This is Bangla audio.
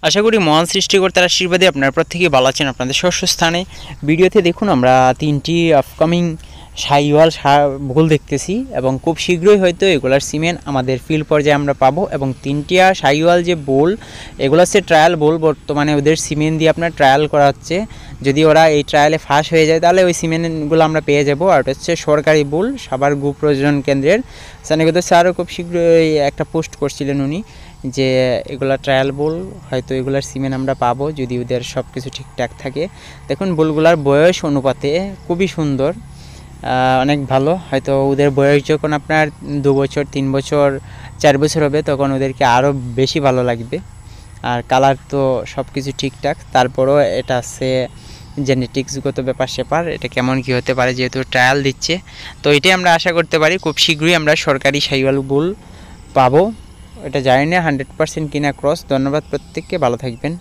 আশা করি মহান সৃষ্টিকর্তার আশীর্বাদে আপনারা প্রত্যেকেই ভালো আছেন আপনাদের শস্যস্থানে। ভিডিওতে দেখুন আমরা 3টি আপকামিং শাহিওয়াল ভুল দেখতেছি এবং খুব শীঘ্রই হয়তো এগুলার সিমেন্ট আমাদের ফিল্ড পর্যায়ে আমরা পাবো। এবং 3টি শাহিওয়াল যে বোল, এগুলো হচ্ছে ট্রায়াল বোল, বর্তমানে ওদের সিমেন্ট দিয়ে আপনার ট্রায়াল করা হচ্ছে। যদি ওরা এই ট্রায়ালে ফাঁস হয়ে যায় তাহলে ওই সিমেন্টগুলো আমরা পেয়ে যাবো। আর এটা হচ্ছে সরকারি বোল, সাভার গু প্রজনন কেন্দ্রের। সানিগত স্যারও খুব শীঘ্রই একটা পোস্ট করছিলেন উনি যে এগুলা ট্রায়াল বোল, হয়তো এগুলার সিমেন্ট আমরা পাবো যদি ওদের সব কিছু ঠিকঠাক থাকে। দেখুন বোলগুলার বয়স অনুপাতে খুবই সুন্দর, অনেক ভালো। হয়তো ওদের বয়স যখন আপনার 2 বছর 3 বছর 4 বছর হবে তখন ওদেরকে আরও বেশি ভালো লাগবে। আর কালার তো সব কিছু ঠিকঠাক, তারপরও এটা আছে জেনেটিক্সগত ব্যাপার স্যাপার, এটা কেমন কী হতে পারে যেহেতু ট্রায়াল দিচ্ছে। তো এটাই আমরা আশা করতে পারি খুব শীঘ্রই আমরা সরকারি শাহিওয়াল বুল পাবো। এটা জানি না 100% কিনা ক্রস। ধন্যবাদ প্রত্যেককে, ভালো থাকবেন।